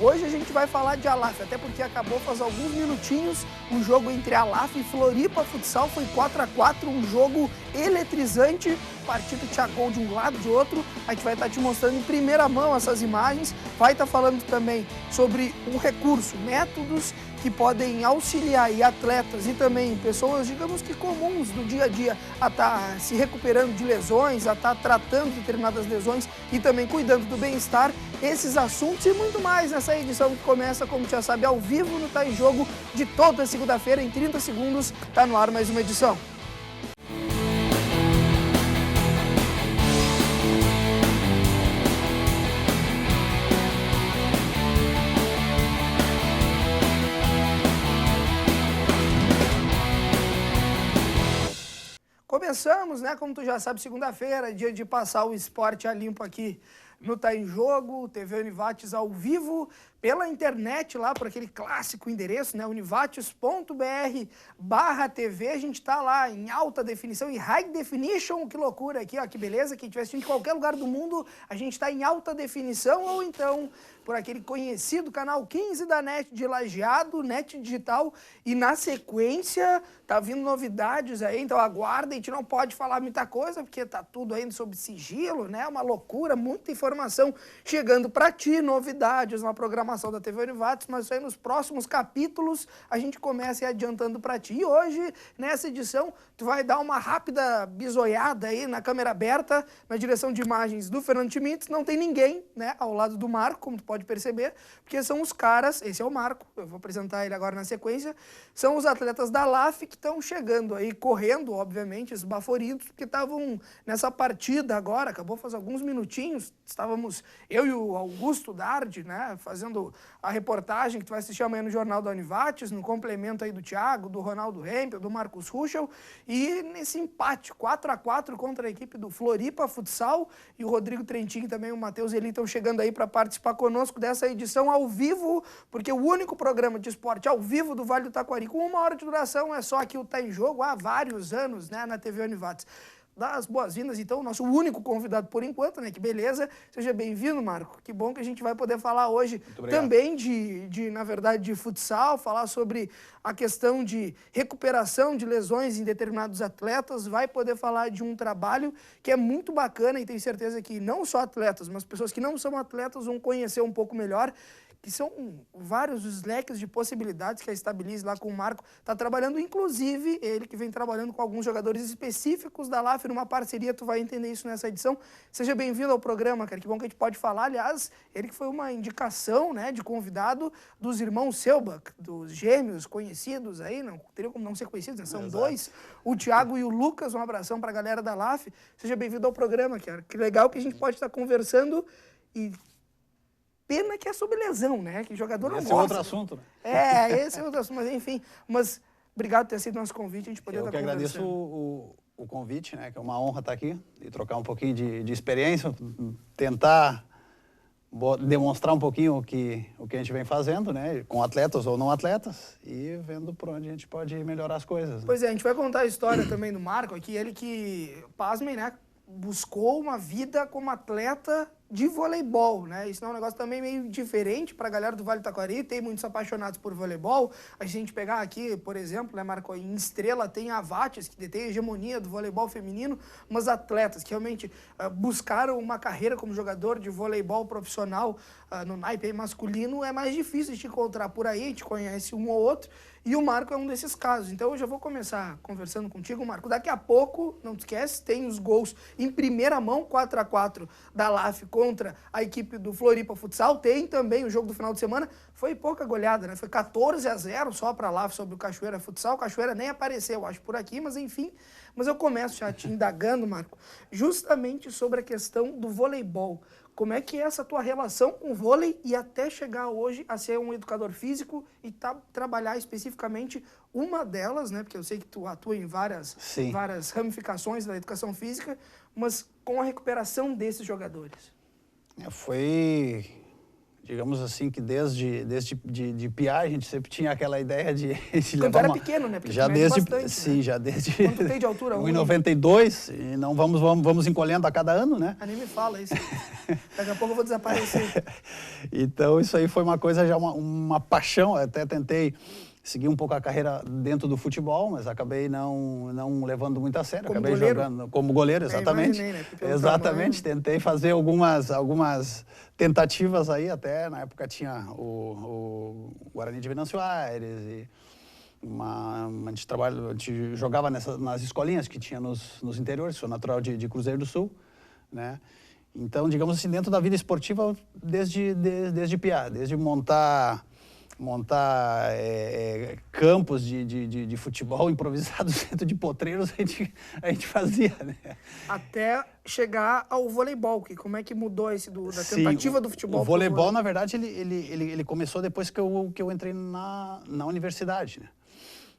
Hoje a gente vai falar de Alaf, até porque acabou faz alguns minutinhos um jogo entre Alaf e Floripa Futsal, foi 4-4, um jogo eletrizante, partida tinha gol de um lado de outro. A gente vai estar te mostrando em primeira mão essas imagens, vai estar falando também sobre um recurso, métodos que podem auxiliar aí atletas e também pessoas, digamos que comuns do dia a dia, a estar se recuperando de lesões, a estar tratando determinadas lesões e também cuidando do bem-estar. Esses assuntos e muito mais nessa edição que começa, como já sabe, ao vivo no Tá em Jogo de toda segunda-feira, em 30 segundos, tá no ar mais uma edição. Começamos, né, como tu já sabe, segunda-feira, dia de passar o esporte a limpo aqui no Tá em Jogo, TV Univates ao vivo, pela internet lá, por aquele clássico endereço, né, univates.br/TV, a gente tá lá em alta definição, em high definition, que loucura aqui, ó, que beleza, quem estiver assistindo em qualquer lugar do mundo, a gente tá em alta definição, ou então por aquele conhecido canal 15 da NET de Lajeado, NET Digital, e na sequência tá vindo novidades aí, então aguarda, a gente não pode falar muita coisa, porque tá tudo ainda sob sigilo, né, uma loucura, muita informação chegando para ti, novidades na programação da TV Univates, mas isso aí nos próximos capítulos a gente começa adiantando para ti. E hoje, nessa edição, tu vai dar uma rápida bisoiada aí na câmera aberta, na direção de imagens do Fernando Schmitz, não tem ninguém, né, ao lado do Marco, como tu pode perceber, porque são os caras, esse é o Marco, eu vou apresentar ele agora na sequência, são os atletas da LAF que estão chegando aí, correndo, obviamente, esbaforidos, porque estavam nessa partida agora, acabou faz alguns minutinhos, estávamos eu e o Augusto Dardi, né, fazendo a reportagem que tu vai assistir amanhã no Jornal da Univates, no complemento aí do Thiago, do Ronaldo Hempel, do Marcos Ruschel, e nesse empate 4-4 contra a equipe do Floripa Futsal, e o Rodrigo Trentin e também o Matheus Eli estão chegando aí para participar conosco dessa edição ao vivo, porque o único programa de esporte ao vivo do Vale do Taquari, com 1 hora de duração, é só aqui o Tá em Jogo há vários anos, né, na TV Univates. Dar as boas-vindas, então, nosso único convidado por enquanto, né? Que beleza. Seja bem-vindo, Marco. Que bom que a gente vai poder falar hoje também na verdade, de futsal, falar sobre a questão de recuperação de lesões em determinados atletas, vai poder falar de um trabalho que é muito bacana e tenho certeza que não só atletas, mas pessoas que não são atletas vão conhecer um pouco melhor, que são vários os leques de possibilidades que a Stabilize lá com o Marco está trabalhando, inclusive ele que vem trabalhando com alguns jogadores específicos da LAF numa parceria, tu vai entender isso nessa edição. Seja bem-vindo ao programa, cara, que bom que a gente pode falar, aliás, ele que foi uma indicação, né, de convidado dos irmãos Selbach, dos gêmeos conhecidos aí, não teria como não ser conhecidos, né? São dois, o Thiago e o Lucas, um abração para a galera da LAF, seja bem-vindo ao programa, cara, que legal que a gente pode estar conversando e... Pena que é sobre lesão, né? Que jogador não gosta. Esse é outro assunto, né? Esse é outro assunto, mas enfim. Mas obrigado por ter sido nosso convite, a gente poder estar conversando. Eu que agradeço o convite, né? Que é uma honra estar aqui e trocar um pouquinho de experiência, tentar demonstrar um pouquinho o que a gente vem fazendo, né? Com atletas ou não atletas e vendo por onde a gente pode melhorar as coisas. Né? Pois é, a gente vai contar a história também do Marco aqui, ele que, pasmem, né? Buscou uma vida como atleta de voleibol, né? Isso é um negócio também meio diferente para a galera do Vale do Taquari, tem muitos apaixonados por voleibol. A gente pegar aqui, por exemplo, né, Marco, em Estrela tem a Vates, que detém a hegemonia do voleibol feminino, mas atletas que realmente buscaram uma carreira como jogador de voleibol profissional no naipe masculino é mais difícil de te encontrar por aí, a gente conhece um ou outro, e o Marco é um desses casos. Então eu já vou começar conversando contigo, Marco. Daqui a pouco, não te esquece, tem os gols em primeira mão, 4-4 da LAF contra a equipe do Floripa Futsal. Tem também o jogo do final de semana. Foi pouca goleada, né? Foi 14-0 só para a LAF sobre o Cachoeira Futsal. O Cachoeira nem apareceu, acho, por aqui, mas enfim. Mas eu começo já te indagando, Marco, justamente sobre a questão do voleibol. Como é que é essa tua relação com o vôlei e até chegar hoje a ser um educador físico e trabalhar especificamente uma delas, né? Porque eu sei que tu atua em várias ramificações da educação física, mas com a recuperação desses jogadores. Foi digamos assim, que desde de piá, a gente sempre tinha aquela ideia de Quando levar era pequeno, né? Porque já tu mede desde, bastante, sim, né? já desde Quanto tem de altura? 1,92, e não vamos encolhendo a cada ano, né? Nem me fala isso. Daqui a pouco eu vou desaparecer. Então, isso aí foi uma coisa, já uma paixão. Eu até tentei seguir um pouco a carreira dentro do futebol, mas acabei não levando muito a sério. Como Acabei goleiro? jogando como goleiro, exatamente. Imaginei, né? Pelo Exatamente. tamanho. Tentei fazer algumas tentativas aí, até na época tinha o Guarani de Venâncio Aires e a gente jogava nas escolinhas que tinha nos interiores. Sou natural de Cruzeiro do Sul, né? Então, digamos assim, dentro da vida esportiva, desde piá, desde montar campos de futebol improvisados dentro de potreiros, a gente fazia, né? Até chegar ao voleibol, que como é que mudou da tentativa do futebol? O voleibol, na verdade, ele começou depois que eu entrei na universidade, né?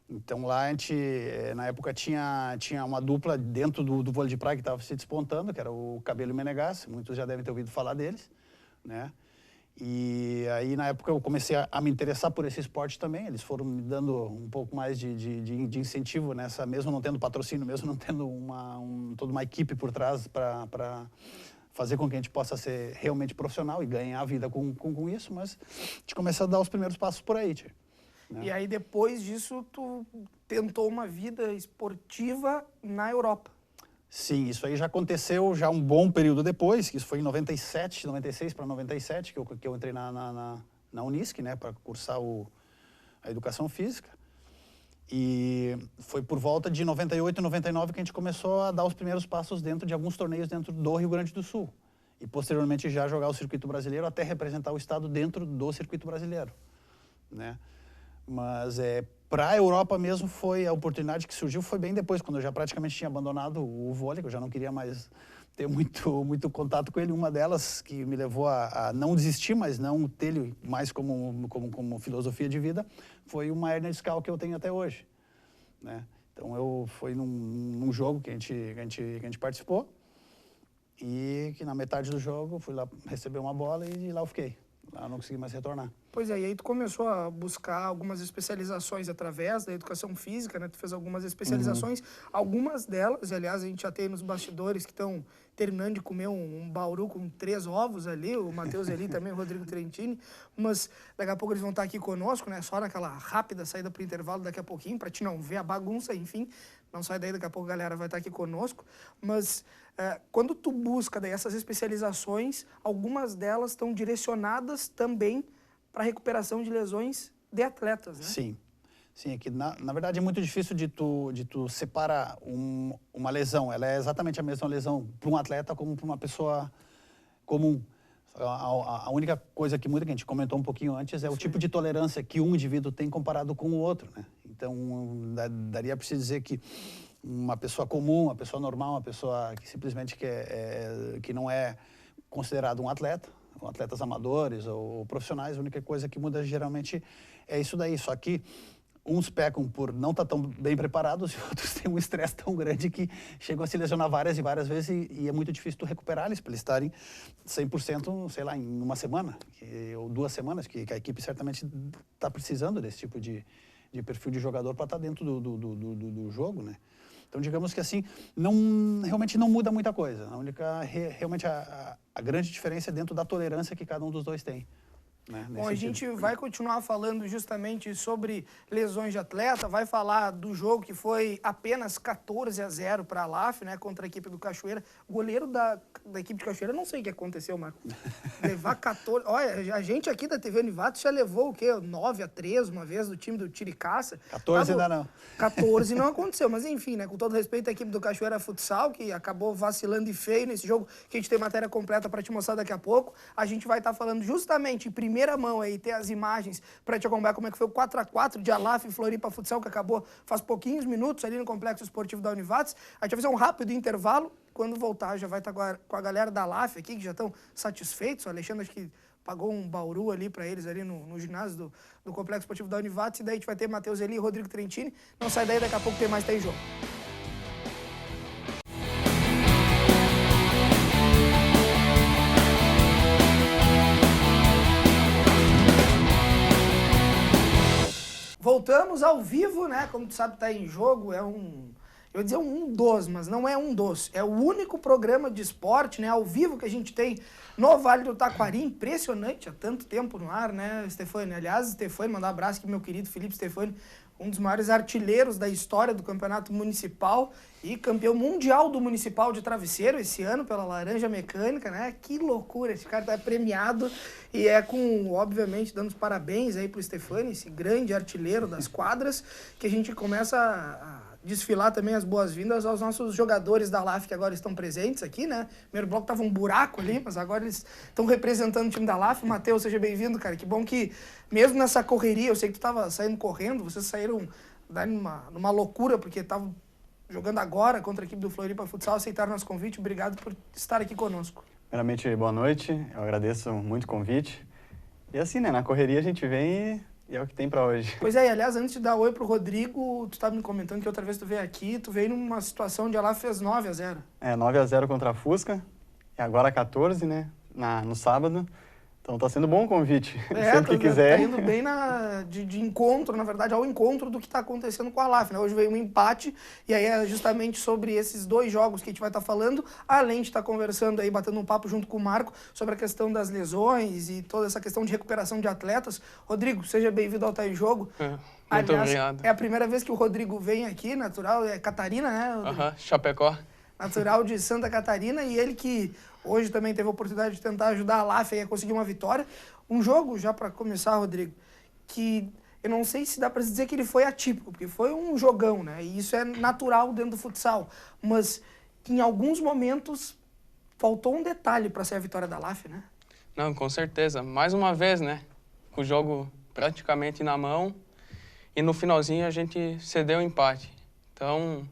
Então lá a gente, na época, tinha uma dupla dentro do vôlei de praia que estava se despontando, que era o Cabelo e o Menegas, muitos já devem ter ouvido falar deles, né? E aí, na época, eu comecei a me interessar por esse esporte também. Eles foram me dando um pouco mais de incentivo nessa, mesmo não tendo patrocínio, mesmo não tendo toda uma equipe por trás para fazer com que a gente possa ser realmente profissional e ganhar a vida com isso, mas a gente começou a dar os primeiros passos por aí, tio. E aí, depois disso, tu tentou uma vida esportiva na Europa. Sim, isso aí já aconteceu já um bom período depois, que isso foi em 96 para 97, que eu entrei na Unisc, né, para cursar a educação física. E foi por volta de 98 e 99 que a gente começou a dar os primeiros passos dentro de alguns torneios dentro do Rio Grande do Sul. E posteriormente já jogar o circuito brasileiro até representar o estado dentro do circuito brasileiro, né? Mas para a Europa mesmo, foi a oportunidade que surgiu, foi bem depois, quando eu já praticamente tinha abandonado o vôlei, que eu já não queria mais ter muito contato com ele. Uma delas que me levou a não desistir, mas não ter ele mais como filosofia de vida, foi uma hérnia discal que eu tenho até hoje, né? Então, foi num jogo que a gente participou, e que na metade do jogo fui lá receber uma bola e lá eu fiquei. Lá eu não consegui mais retornar. Pois é, e aí tu começou a buscar algumas especializações através da educação física, né? Tu fez algumas especializações, algumas delas, aliás, a gente já tem nos bastidores que estão terminando de comer um bauru com 3 ovos ali, o Matheus ali também, o Rodrigo Trentini, mas daqui a pouco eles vão estar aqui conosco, né? Só naquela rápida saída pro intervalo daqui a pouquinho, para te não ver a bagunça, enfim, não sai daí, daqui a pouco a galera vai estar aqui conosco, mas quando tu busca daí essas especializações, algumas delas estão direcionadas também para recuperação de lesões de atletas, né? Sim. Sim, é que na verdade é muito difícil de tu separar uma lesão. Ela é exatamente a mesma lesão para um atleta como para uma pessoa comum. A única coisa que muda, que a gente comentou um pouquinho antes, é o tipo de tolerância que um indivíduo tem comparado com o outro, né? Então, daria para se dizer que uma pessoa comum, uma pessoa normal, uma pessoa que simplesmente que não é considerado um atleta, atletas amadores ou profissionais, a única coisa que muda geralmente é isso daí. Só que uns pecam por não estar tão bem preparados e outros têm um estresse tão grande que chegam a se lesionar várias e várias vezes e é muito difícil tu recuperar eles para eles estarem 100%, sei lá, em uma semana ou 2 semanas, que a equipe certamente está precisando desse tipo de perfil de jogador para estar dentro do jogo, né? Então, digamos que assim, realmente não muda muita coisa. Realmente a grande diferença é dentro da tolerância que cada um dos dois tem, né? Bom, a gente vai continuar falando justamente sobre lesões de atleta, vai falar do jogo que foi apenas 14-0 para a LAF, né, contra a equipe do Cachoeira. Goleiro da equipe de Cachoeira, não sei o que aconteceu, Marco. Levar 14... Olha, a gente aqui da TV Univates já levou o quê? 9-3 uma vez do time do Tiricaça. 14 ainda não. 14 não aconteceu, mas enfim, né, com todo respeito à equipe do Cachoeira Futsal, que acabou vacilando e feio nesse jogo, que a gente tem matéria completa para te mostrar daqui a pouco. A gente vai estar falando justamente em primeira mão aí, ter as imagens para te acompanhar como é que foi o 4-4 de Alaf e Floripa Futsal, que acabou faz pouquinhos minutos ali no Complexo Esportivo da Univates. A gente vai fazer um rápido intervalo. Quando voltar, já vai estar com a galera da Alaf aqui, que já estão satisfeitos. O Alexandre, acho que pagou um bauru ali para eles ali no ginásio do Complexo Esportivo da Univates. E daí a gente vai ter Matheus Eli e Rodrigo Trentini. Não sai daí, daqui a pouco tem mais, tem jogo. voltamos ao vivo, né? Como tu sabe, tá em jogo, eu ia dizer um dos, mas não é um dos. É o único programa de esporte, né, ao vivo que a gente tem no Vale do Taquari. Impressionante, há tanto tempo no ar, né, Stefani? Aliás, Stefani, mandar um abraço aqui pro meu querido Felipe Stefani, um dos maiores artilheiros da história do campeonato municipal e campeão mundial do municipal de travesseiro esse ano pela Laranja Mecânica, né? Que loucura, esse cara tá premiado e obviamente, dando os parabéns aí pro Stefani, esse grande artilheiro das quadras, que a gente começa a desfilar também as boas-vindas aos nossos jogadores da LAF que agora estão presentes aqui, né? Primeiro bloco tava um buraco ali, mas agora eles estão representando o time da LAF. Matheus, seja bem-vindo, cara. Que bom que, mesmo nessa correria, eu sei que tu tava saindo correndo, vocês saíram numa loucura, porque estavam jogando agora contra a equipe do Floripa Futsal, aceitaram nosso convite. Obrigado por estar aqui conosco. Primeiramente, boa noite. Eu agradeço muito o convite. E assim, né? Na correria a gente vem e é o que tem pra hoje. Pois é, e aliás, antes de dar oi pro Rodrigo, tu estava me comentando que outra vez tu veio aqui, tu veio numa situação onde a LAF fez 9-0. 9-0 contra a Fusca, e agora 14, né, no sábado. Então tá sendo bom o convite, sempre que quiser. Tá indo bem de encontro, na verdade, ao encontro do que tá acontecendo com a LAF, né? Hoje veio um empate, e aí é justamente sobre esses dois jogos que a gente vai estar falando, além de estar conversando aí, batendo um papo junto com o Marco, sobre a questão das lesões e toda essa questão de recuperação de atletas. Rodrigo, seja bem-vindo ao Tá em Jogo. Muito obrigado. É a primeira vez que o Rodrigo vem aqui, natural, é Catarina, né? Chapecó. Natural de Santa Catarina, e ele que hoje também teve a oportunidade de tentar ajudar a LAF a conseguir uma vitória. Um jogo, já para começar, Rodrigo, que eu não sei se dá para dizer que ele foi atípico, porque foi um jogão, né? E isso é natural dentro do futsal, mas que em alguns momentos faltou um detalhe para ser a vitória da LAF, né? Não, com certeza. Mais uma vez, né? Com o jogo praticamente na mão e no finalzinho a gente cedeu o empate. Então,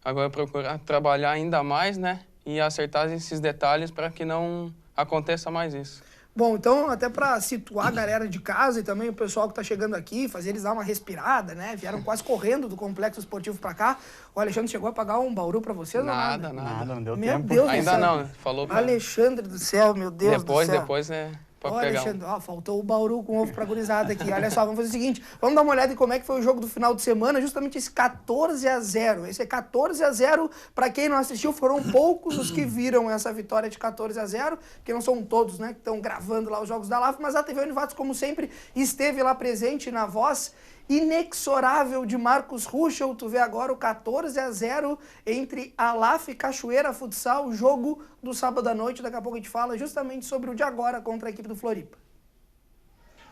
agora procurar trabalhar ainda mais, né? E acertar esses detalhes para que não aconteça mais isso. Bom, então, até para situar a galera de casa e também o pessoal que está chegando aqui, fazer eles dar uma respirada, né? Vieram quase correndo do Complexo Esportivo para cá. O Alexandre chegou a pagar um bauru para vocês nada, ou nada? Nada, não deu Meu tempo. Deus Ainda do céu. não, falou pra... Alexandre do céu, meu Deus do céu. Depois, né? Ó, Alexandre, faltou o bauru com ovo pra gurizada aqui. Olha só, vamos fazer o seguinte, vamos dar uma olhada em como é que foi o jogo do final de semana, justamente esse 14-0. Esse é 14-0, pra quem não assistiu, foram poucos os que viram essa vitória de 14-0, porque não são todos, né, que estão gravando lá os jogos da LAF, mas a TV Univates, como sempre, esteve lá presente na voz inexorável de Marcos Ruschel. Tu vê agora o 14-0 entre a LAF e Cachoeira Futsal, o jogo do sábado à noite. Daqui a pouco a gente fala justamente sobre o de agora contra a equipe do Floripa.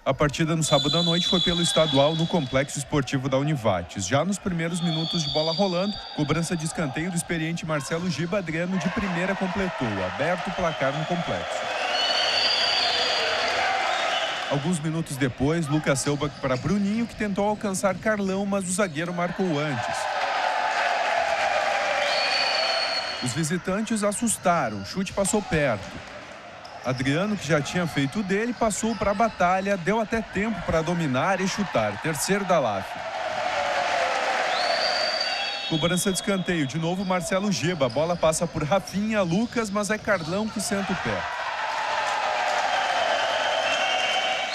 A partida no sábado à noite foi pelo estadual no Complexo Esportivo da Univates. Já nos primeiros minutos de bola rolando, cobrança de escanteio do experiente Marcelo Giba, Adriano de primeira completou, aberto o placar no complexo. Alguns minutos depois, Lucas Selbach para Bruninho, que tentou alcançar Carlão, mas o zagueiro marcou antes. Os visitantes assustaram, o chute passou perto. Adriano, que já tinha feito o dele, passou para a batalha, deu até tempo para dominar e chutar. Terceiro da LAF. Cobrança de escanteio, de novo Marcelo Giba. A bola passa por Rafinha, Lucas, mas é Carlão que senta o pé.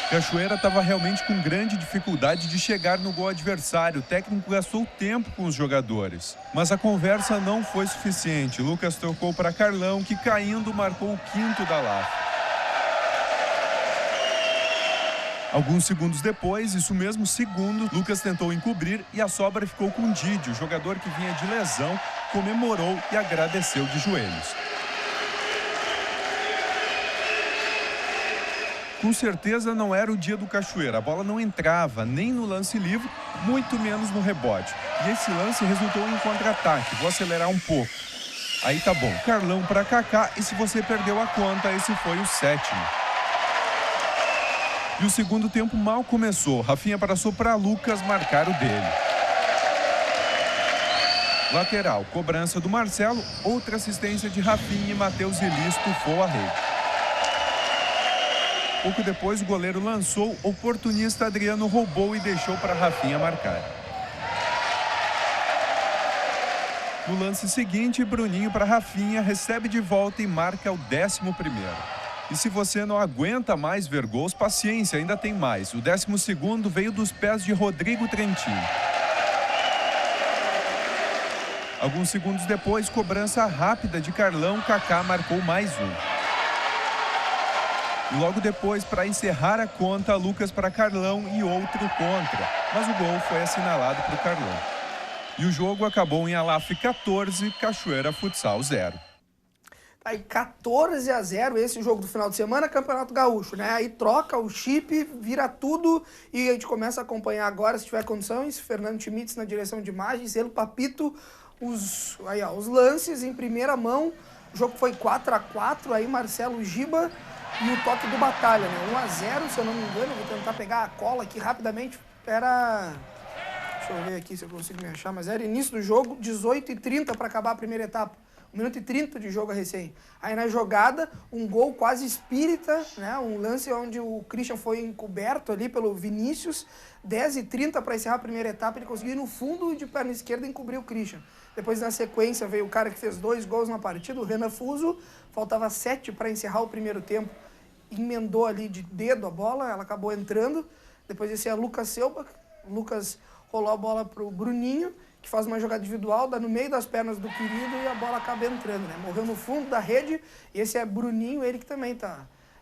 Cachoeira estava realmente com grande dificuldade de chegar no gol adversário. O técnico gastou tempo com os jogadores. Mas a conversa não foi suficiente. Lucas trocou para Carlão, que caindo marcou o quinto da LAF. Alguns segundos depois, isso mesmo segundo, Lucas tentou encobrir e a sobra ficou com Didi. O jogador que vinha de lesão comemorou e agradeceu de joelhos. Com certeza não era o dia do Cachoeira. A bola não entrava nem no lance livre, muito menos no rebote. E esse lance resultou em contra-ataque. Vou acelerar um pouco. Aí tá bom. Carlão para Kaká, e se você perdeu a conta, esse foi o sétimo. E o segundo tempo mal começou. Rafinha passou para Lucas marcar o dele. Lateral, cobrança do Marcelo, outra assistência de Rafinha e Matheus Elis tufou a rede. Pouco depois, o goleiro lançou, oportunista Adriano roubou e deixou para Rafinha marcar. No lance seguinte, Bruninho para Rafinha recebe de volta e marca o 11º. E se você não aguenta mais ver gols, paciência, ainda tem mais. O 12º veio dos pés de Rodrigo Trentin. Alguns segundos depois, cobrança rápida de Carlão, Kaká marcou mais um. E logo depois, para encerrar a conta, Lucas para Carlão e outro contra. Mas o gol foi assinalado para o Carlão. E o jogo acabou em Alaf 14, Cachoeira Futsal 0. Aí 14-0 esse jogo do final de semana, Campeonato Gaúcho, né? Aí troca o chip, vira tudo e a gente começa a acompanhar agora, se tiver condições, Fernando Schmitz na direção de imagens, ele, Papito, os lances em primeira mão. O jogo foi 4-4, aí Marcelo Giba e o toque do Batalha, né? 1-0, se eu não me engano, vou tentar pegar a cola aqui rapidamente, era... Deixa eu ver aqui se eu consigo me achar, mas era início do jogo, 18h30 para acabar a primeira etapa. 1 minuto e 30 de jogo a recém. Aí na jogada, um gol quase espírita, né? Um lance onde o Christian foi encoberto ali pelo Vinícius. 10h30 para encerrar a primeira etapa, ele conseguiu ir no fundo de perna esquerda encobrir o Christian. Depois, na sequência, veio o cara que fez 2 gols na partida, o Renan Fuso. Faltava 7 para encerrar o primeiro tempo. Emendou ali de dedo a bola, ela acabou entrando. Depois esse é Lucas Selbach. O Lucas rolou a bola para o Bruninho, que faz uma jogada individual, dá no meio das pernas do querido e a bola acaba entrando, né? Morreu no fundo da rede, e esse é Bruninho, ele que também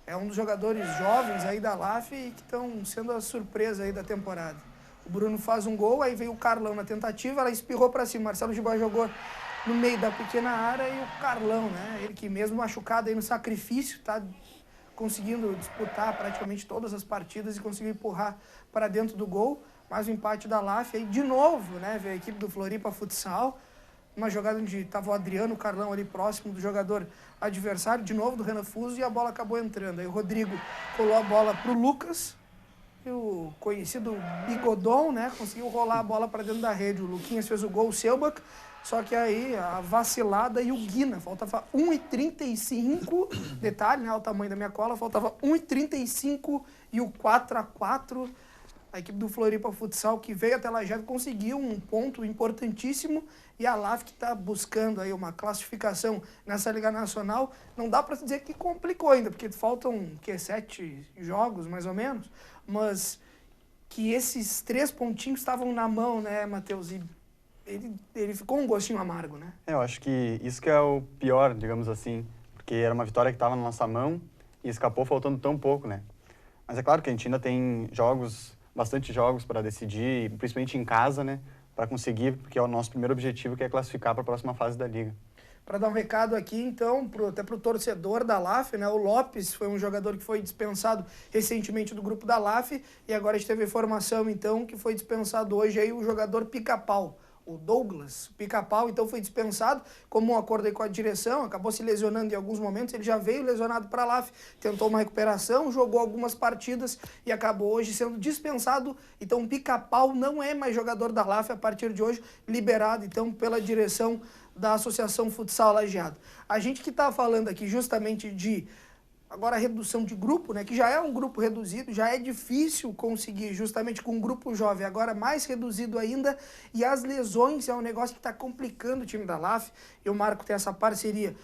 é um dos jogadores jovens aí da LAF e que estão sendo a surpresa aí da temporada. O Bruno faz um gol, aí veio o Carlão na tentativa, ela espirrou para cima, Marcelo Giba jogou no meio da pequena área e o Carlão, né? Ele que mesmo machucado aí no sacrifício, tá conseguindo disputar praticamente todas as partidas e conseguiu empurrar para dentro do gol. Mais um empate da LAF, aí de novo, né, veio a equipe do Floripa Futsal, uma jogada onde estava o Adriano, o Carlão ali próximo do jogador adversário, de novo do Renan Fuso, e a bola acabou entrando. Aí o Rodrigo colou a bola para o Lucas, e o conhecido Bigodon, né, conseguiu rolar a bola para dentro da rede. O Luquinhas fez o gol, o Selbach, só que aí a vacilada e o Guina, faltava 1h35, detalhe, né, o tamanho da minha cola, faltava 1h35 e o 4-4. A equipe do Floripa Futsal, que veio até Lajeado, conseguiu um ponto importantíssimo, e a LAF, que está buscando aí uma classificação nessa Liga Nacional, não dá para dizer que complicou ainda, porque faltam 7 jogos, mais ou menos, mas que esses 3 pontinhos estavam na mão, né, Matheus? E ele ficou um gostinho amargo, né? Eu acho que isso que é o pior, digamos assim, porque era uma vitória que estava na nossa mão e escapou faltando tão pouco, né? Mas é claro que a gente ainda tem bastante jogos para decidir, principalmente em casa, né? Para conseguir, porque é o nosso primeiro objetivo, que é classificar para a próxima fase da Liga. Para dar um recado aqui, então, até para o torcedor da LAF, né? O Lopes foi um jogador que foi dispensado recentemente do grupo da LAF, e agora a gente teve informação, então, que foi dispensado hoje aí o jogador Pica-Pau. O Douglas Pica-Pau, então, foi dispensado, como um acordo aí com a direção, acabou se lesionando em alguns momentos, ele já veio lesionado para a LAF, tentou uma recuperação, jogou algumas partidas e acabou hoje sendo dispensado. Então, o Pica-Pau não é mais jogador da LAF a partir de hoje, liberado, então, pela direção da Associação Futsal Lajeado. A gente que está falando aqui justamente de agora a redução de grupo, né, que já é um grupo reduzido, já é difícil conseguir justamente com um grupo jovem, agora mais reduzido ainda, e as lesões é um negócio que está complicando o time da LAF, e o Marco tem essa parceria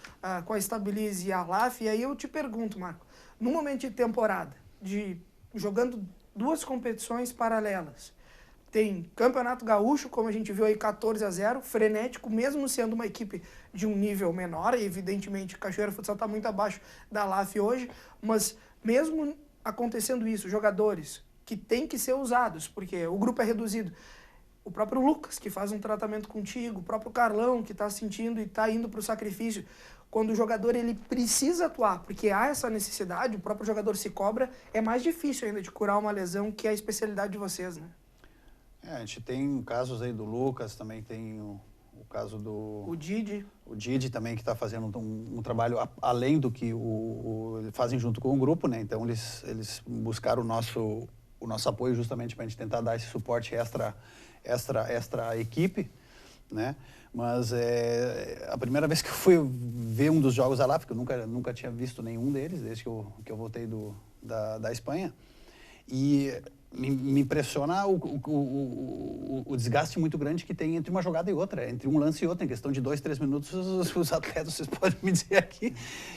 com a Stabilize e a LAF, e aí eu te pergunto, Marco, no momento de temporada, jogando 2 competições paralelas, tem Campeonato Gaúcho, como a gente viu aí, 14-0, frenético, mesmo sendo uma equipe de um nível menor, e evidentemente Cachoeira Futsal está muito abaixo da LAF hoje, mas mesmo acontecendo isso, jogadores que têm que ser usados, porque o grupo é reduzido, o próprio Lucas, que faz um tratamento contigo, o próprio Carlão, que está sentindo e está indo para o sacrifício, quando o jogador ele precisa atuar, porque há essa necessidade, o próprio jogador se cobra, é mais difícil ainda de curar uma lesão, que é a especialidade de vocês, né? A gente tem casos aí do Lucas, também tem o caso do... O Didi. O Didi também, que está fazendo um trabalho além do que fazem junto com o grupo, né? Então, eles buscaram o nosso apoio justamente para a gente tentar dar esse suporte extra equipe, né? Mas a primeira vez que eu fui ver um dos jogos da LAF, porque eu nunca tinha visto nenhum deles, desde que eu voltei da Espanha, e me impressiona o desgaste muito grande que tem entre uma jogada e outra, entre um lance e outro. Em questão de 2, 3 minutos, os atletas, vocês podem me dizer aqui,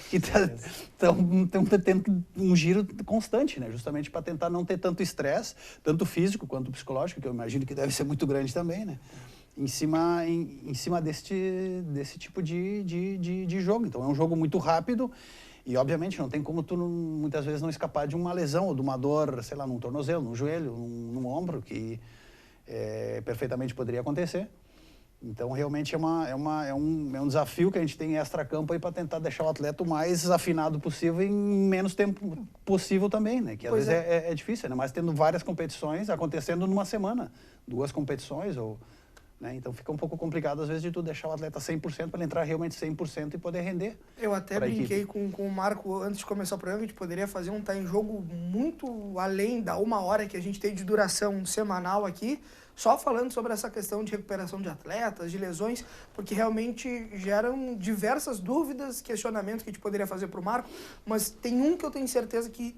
que estão tendo um giro constante, né? Justamente para tentar não ter tanto estresse, tanto físico quanto psicológico, que eu imagino que deve ser muito grande também, né? Em cima desse tipo de jogo. Então, é um jogo muito rápido. E, obviamente, não tem como tu, muitas vezes, não escapar de uma lesão ou de uma dor, sei lá, num tornozelo, num joelho, num ombro, que perfeitamente poderia acontecer. Então, realmente, é um desafio que a gente tem em extra-campo aí para tentar deixar o atleta o mais afinado possível em menos tempo possível também, né? Que, às vezes, é difícil, né? Mas tendo várias competições acontecendo numa semana. 2 competições ou... Né? Então fica um pouco complicado, às vezes, de tu deixar o atleta 100% para ele entrar realmente 100% e poder render. Eu até brinquei com o Marco antes de começar o programa, que a gente poderia fazer um time jogo muito além da 1 hora que a gente tem de duração semanal aqui, só falando sobre essa questão de recuperação de atletas, de lesões, porque realmente geram diversas dúvidas, questionamentos que a gente poderia fazer para o Marco, mas tem um que eu tenho certeza que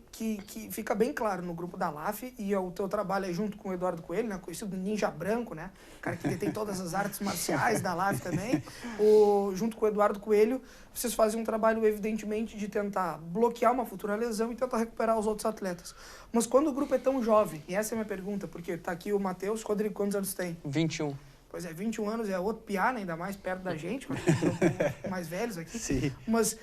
fica bem claro no grupo da LAF, e o teu trabalho é junto com o Eduardo Coelho, né, conhecido Ninja Branco, né, o cara que detém todas as artes marciais da LAF também, junto com o Eduardo Coelho, vocês fazem um trabalho, evidentemente, de tentar bloquear uma futura lesão e tentar recuperar os outros atletas. Mas quando o grupo é tão jovem, e essa é a minha pergunta, porque tá aqui o Matheus, Rodrigo, quantos anos tem? 21. Pois é, 21 anos é outro piá, né, ainda mais perto da gente, mas são mais velhos aqui. Sim. Mas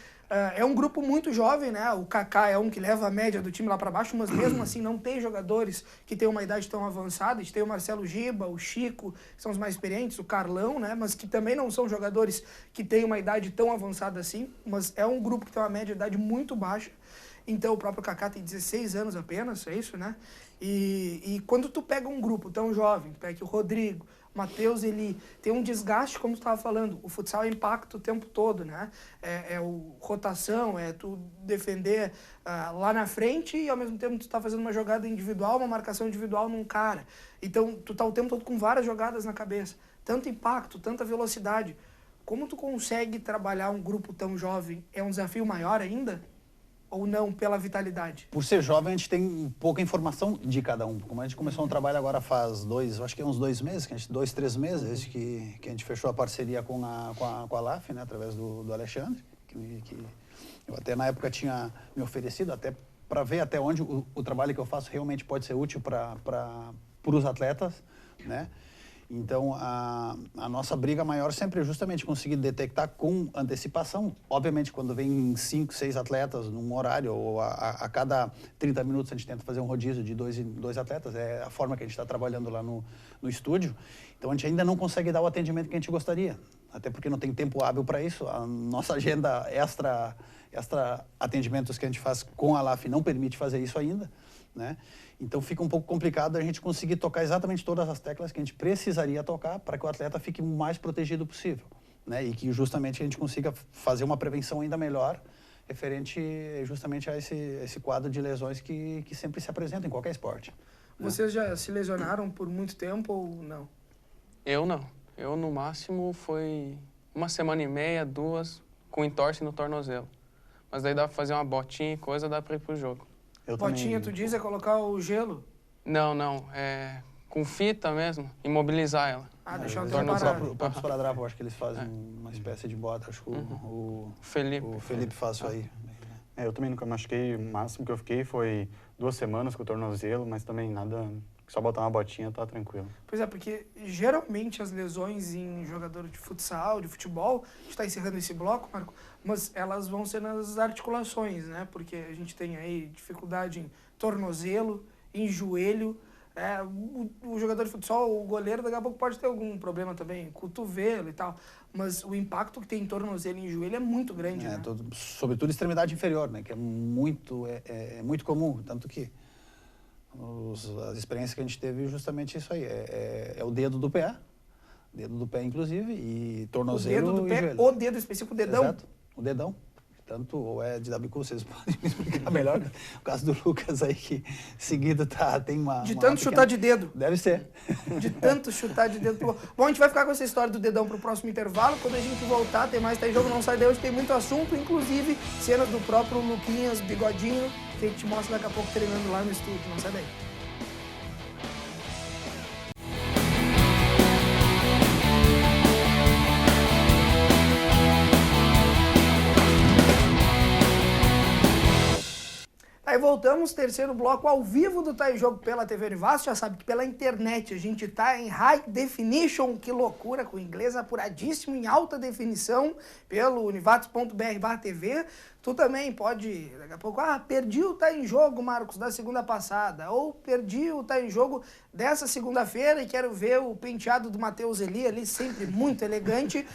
é um grupo muito jovem, né? O Kaká é um que leva a média do time lá para baixo, mas mesmo assim não tem jogadores que têm uma idade tão avançada. A gente tem o Marcelo Giba, o Chico, que são os mais experientes, o Carlão, né? Mas que também não são jogadores que têm uma idade tão avançada assim. Mas é um grupo que tem uma média de idade muito baixa. Então o próprio Kaká tem 16 anos apenas, é isso, né? E quando tu pega um grupo tão jovem, tu pega aqui o Rodrigo, o Matheus, ele tem um desgaste, como tu estava falando. O futsal é impacto o tempo todo, né? Rotação, é tu defender lá na frente e ao mesmo tempo tu tá fazendo uma jogada individual, uma marcação individual num cara. Então tu tá o tempo todo com várias jogadas na cabeça. Tanto impacto, tanta velocidade. Como tu consegue trabalhar um grupo tão jovem? É um desafio maior ainda? Ou não, pela vitalidade? Por ser jovem, a gente tem pouca informação de cada um. Como a gente começou um trabalho agora faz acho que uns 2 meses, 2, 3 meses, desde que a gente fechou a parceria com a LAF, né, através do Alexandre, que eu até na época tinha me oferecido, até para ver até onde o trabalho que eu faço realmente pode ser útil para os atletas, né? Então, a nossa briga maior sempre é justamente conseguir detectar com antecipação. Obviamente, quando vem 5, 6 atletas num horário, ou a cada 30 minutos a gente tenta fazer um rodízio de 2 atletas, é a forma que a gente está trabalhando lá no estúdio. Então, a gente ainda não consegue dar o atendimento que a gente gostaria, até porque não tem tempo hábil para isso. A nossa agenda extra atendimentos que a gente faz com a LAF não permite fazer isso ainda, né? Então fica um pouco complicado a gente conseguir tocar exatamente todas as teclas que a gente precisaria tocar para que o atleta fique o mais protegido possível, né? E que justamente a gente consiga fazer uma prevenção ainda melhor referente justamente a esse quadro de lesões que sempre se apresenta em qualquer esporte. Vocês já se lesionaram por muito tempo ou não? Eu não. Eu, no máximo, foi 1 semana e meia, 2, com entorse no tornozelo. Mas daí dá pra fazer uma botinha e coisa, dá pra ir pro jogo. Botinha, tu diz, é colocar o gelo? Não. É com fita mesmo, imobilizar ela. Deixar o tornozelo. O próprio esparadrapo, eu acho que eles fazem uma espécie de bota. Acho que o Felipe faz isso aí. Eu também nunca machuquei. O máximo que eu fiquei foi 2 semanas com o tornozelo, mas também nada... Só botar uma botinha, tá tranquilo. Pois é, porque geralmente as lesões em jogador de futsal, de futebol, a gente está encerrando esse bloco, Marco, mas elas vão ser nas articulações, né? Porque a gente tem aí dificuldade em tornozelo, em joelho. O jogador de futsal, o goleiro, daqui a pouco pode ter algum problema também, cotovelo e tal. Mas o impacto que tem em tornozelo e em joelho é muito grande, né? Sobretudo extremidade inferior, né? Que é muito comum, tanto que as experiências que a gente teve justamente isso aí, é o dedo do pé, inclusive, e tornozelo o dedo do pé, e joelho. O dedo específico, o dedão? Exato, o dedão. Tanto, ou é de WQ, vocês podem me explicar melhor. O caso do Lucas aí, que seguido tem uma... De tanto chutar de dedo. Deve ser. De tanto chutar de dedo. Bom, a gente vai ficar com essa história do dedão pro próximo intervalo. Quando a gente voltar, tem mais, jogo, não sai daí. Hoje tem muito assunto, inclusive cenas do próprio Luquinhas, Bigodinho, que a gente mostra daqui a pouco treinando lá no estúdio. Não sai daí. Aí voltamos, terceiro bloco ao vivo do Tá em Jogo pela TV Univates. Já sabe que pela internet a gente tá em High Definition, que loucura, com inglês apuradíssimo, em alta definição, pelo univates.br/TV. Tu também pode, daqui a pouco, perdi o Tá em Jogo, Marcos, da segunda passada, ou perdi o Tá em Jogo dessa segunda-feira e quero ver o penteado do Matheus Eli ali, sempre muito elegante.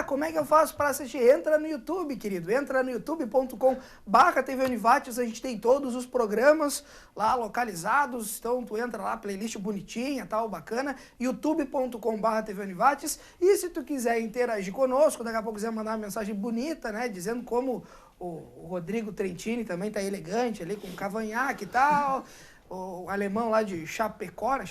Como é que eu faço para assistir? Entra no YouTube, querido, entra no youtube.com/TV Univates, a gente tem todos os programas lá localizados, então tu entra lá, playlist bonitinha, tal, bacana, youtube.com/TV Univates, e se tu quiser interagir conosco, daqui a pouco quiser mandar uma mensagem bonita, né, dizendo como o Rodrigo Trentini também tá elegante ali, com cavanhaque e tal. O alemão lá de Chapecó, né?